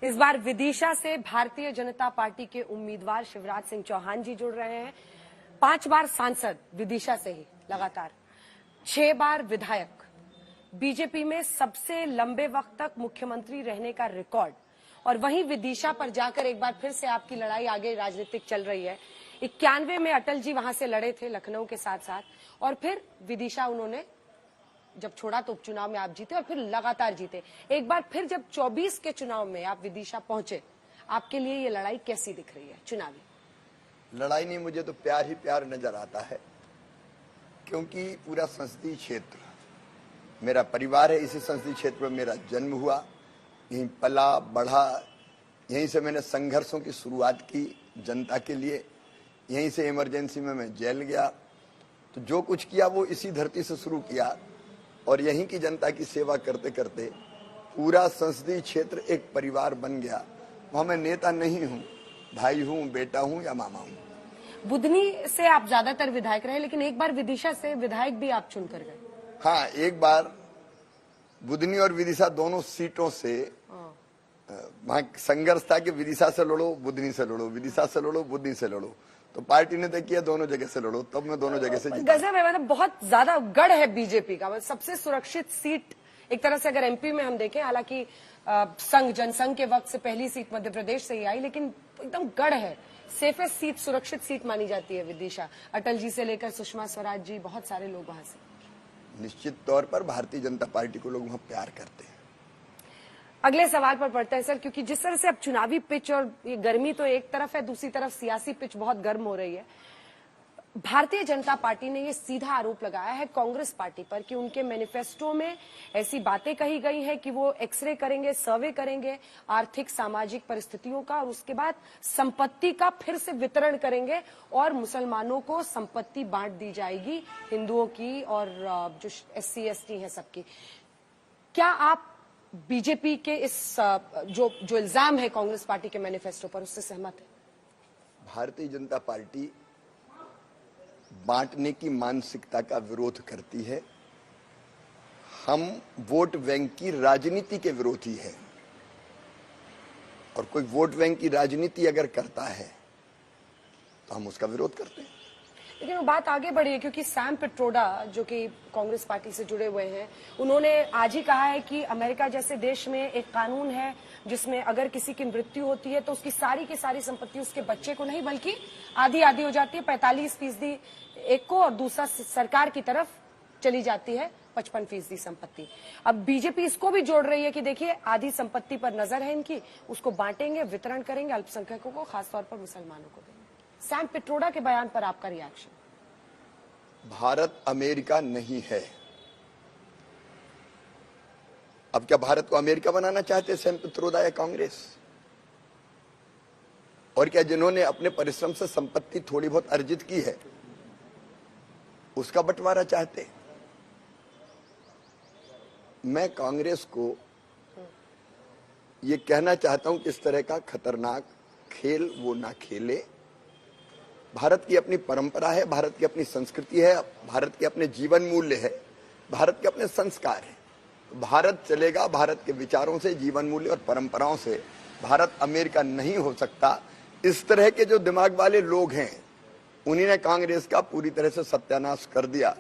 इस बार विदिशा से भारतीय जनता पार्टी के उम्मीदवार शिवराज सिंह चौहान जी जुड़ रहे हैं। 5 बार सांसद विदिशा से ही लगातार, 6 बार विधायक, बीजेपी में सबसे लंबे वक्त तक मुख्यमंत्री रहने का रिकॉर्ड। और वहीं विदिशा पर जाकर एक बार फिर से आपकी लड़ाई आगे राजनीतिक चल रही है। 91 में अटल जी वहां से लड़े थे लखनऊ के साथ साथ, और फिर विदिशा उन्होंने जब छोड़ा तो उपचुनाव में आप जीते और फिर लगातार जीते। एक बार फिर जब 24 के चुनाव में आप विदिशा पहुंचे, आपके लिए ये लड़ाई कैसी दिख रही है? चुनावी लड़ाई नहीं, मुझे तो प्यार ही प्यार नजर आता है, क्योंकि पूरा संसदीय क्षेत्र मेरा परिवार है। इसी संसदीय क्षेत्र में मेरा जन्म हुआ, यहीं पला बढ़ा, यहीं से मैंने संघर्षों की शुरुआत की जनता के लिए। यहीं से इमरजेंसी में मैं जेल गया, तो जो कुछ किया वो इसी धरती से शुरू किया। और यहीं की जनता की सेवा करते करते पूरा संसदीय क्षेत्र एक परिवार बन गया। वहां मैं नेता नहीं हूं, भाई हूं, बेटा हूं या मामा हूं। बुधनी से आप ज्यादातर विधायक रहे, लेकिन एक बार विदिशा से विधायक भी आप चुन कर गए। हाँ, एक बार बुधनी और विदिशा दोनों सीटों से वहां संघर्ष था कि विदिशा से लड़ो, बुधनी से लड़ो, विदिशा से लड़ो, बुधनी से लड़ो। तो पार्टी ने तय किया दोनों जगह से लड़ो, तब मैं दोनों जगह से जीता। गजब है, मतलब बहुत ज्यादा गढ़ है बीजेपी का। सबसे सुरक्षित सीट एक तरह से अगर एमपी में हम देखें, हालांकि संघ जनसंघ के वक्त से पहली सीट मध्य प्रदेश से ही आई, लेकिन एकदम गढ़ है, सेफेस्ट सीट, सुरक्षित सीट मानी जाती है विदिशा। अटल जी से लेकर सुषमा स्वराज जी, बहुत सारे लोग वहां से। निश्चित तौर पर भारतीय जनता पार्टी को लोग वहां प्यार करते हैं। अगले सवाल पर पड़ते हैं सर, क्योंकि जिस तरह से अब चुनावी पिच और ये गर्मी तो एक तरफ है, दूसरी तरफ सियासी पिच बहुत गर्म हो रही है। भारतीय जनता पार्टी ने ये सीधा आरोप लगाया है कांग्रेस पार्टी पर कि उनके मैनिफेस्टो में ऐसी बातें कही गई हैं कि वो एक्सरे करेंगे, सर्वे करेंगे आर्थिक सामाजिक परिस्थितियों का, और उसके बाद संपत्ति का फिर से वितरण करेंगे और मुसलमानों को संपत्ति बांट दी जाएगी, हिंदुओं की और जो SC ST है सबकी। क्या आप बीजेपी के इस जो इल्जाम है कांग्रेस पार्टी के मैनिफेस्टो पर, उससे सहमत है? भारतीय जनता पार्टी बांटने की मानसिकता का विरोध करती है। हम वोट बैंक की राजनीति के विरोधी हैं, और कोई वोट बैंक की राजनीति अगर करता है तो हम उसका विरोध करते हैं। लेकिन वो बात आगे बढ़ी है, क्योंकि सैम पिट्रोडा जो कि कांग्रेस पार्टी से जुड़े हुए हैं, उन्होंने आज ही कहा है कि अमेरिका जैसे देश में एक कानून है जिसमें अगर किसी की मृत्यु होती है तो उसकी सारी की सारी संपत्ति उसके बच्चे को नहीं बल्कि आधी आधी हो जाती है, 45% एक को और दूसरा सरकार की तरफ चली जाती है 55% संपत्ति। अब बीजेपी इसको भी जोड़ रही है कि देखिए आधी संपत्ति पर नजर है इनकी, उसको बांटेंगे, वितरण करेंगे अल्पसंख्यकों को, खासतौर पर मुसलमानों को देंगे। सैम पिट्रोडा के बयान पर आपका रिएक्शन? भारत अमेरिका नहीं है। अब क्या भारत को अमेरिका बनाना चाहते सैम पित्रोदा या कांग्रेस? और क्या जिन्होंने अपने परिश्रम से संपत्ति थोड़ी बहुत अर्जित की है उसका बंटवारा चाहते? मैं कांग्रेस को यह कहना चाहता हूं कि इस तरह का खतरनाक खेल वो ना खेले। भारत की अपनी परंपरा है, भारत की अपनी संस्कृति है, भारत के अपने जीवन मूल्य है, भारत के अपने संस्कार है। भारत चलेगा भारत के विचारों से, जीवन मूल्य और परंपराओं से। भारत अमेरिका नहीं हो सकता। इस तरह के जो दिमाग वाले लोग हैं उन्हीं ने कांग्रेस का पूरी तरह से सत्यानाश कर दिया।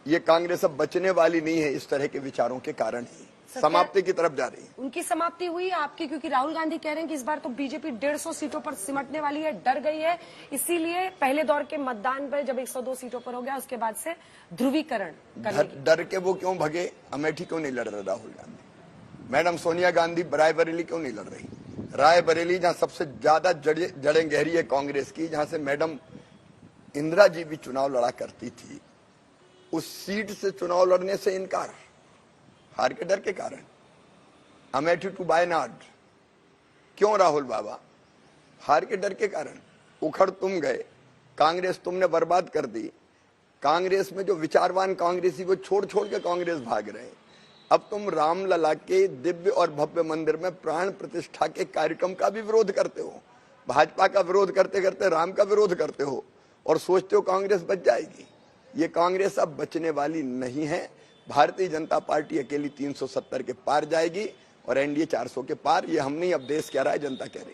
ये कांग्रेस अब बचने वाली नहीं है इस तरह के विचारों के कारण ही समाप्ति की तरफ जा रही है। उनकी समाप्ति हुई आपकी, क्योंकि राहुल गांधी कह रहे हैं कि इस बार तो बीजेपी 150 सीटों पर सिमटने वाली है, डर गई है, इसीलिए पहले दौर के मतदान पर जब 102 सीटों पर हो गया उसके बाद से ध्रुवीकरण डर के वो क्यों भगे? अमेठी क्यों नहीं लड़ रहे राहुल गांधी? मैडम सोनिया गांधी रायबरेली क्यों नहीं लड़ रही? रायबरेली जहां सबसे ज्यादा जड़ें गहरी है कांग्रेस की, जहां से मैडम इंदिरा जी भी चुनाव लड़ा करती थी, उस सीट से चुनाव लड़ने से इनकार, हार के डर के कारण। अमेठी टू वायनाड क्यों राहुल बाबा? हार के डर के कारण। उखड़ तुम गए, कांग्रेस तुमने बर्बाद कर दी। कांग्रेस में जो विचारवान कांग्रेसी वो छोड़ छोड़ के कांग्रेस भाग रहे। अब तुम रामलला के दिव्य और भव्य मंदिर में प्राण प्रतिष्ठा के कार्यक्रम का भी विरोध करते हो। भाजपा का विरोध करते करते राम का विरोध करते हो और सोचते हो कांग्रेस बच जाएगी। ये कांग्रेस अब बचने वाली नहीं है। भारतीय जनता पार्टी अकेली 370 के पार जाएगी। और एनडीए 400 के पार। ये हम नहीं, अब देश कह रहा है, जनता कह रही है।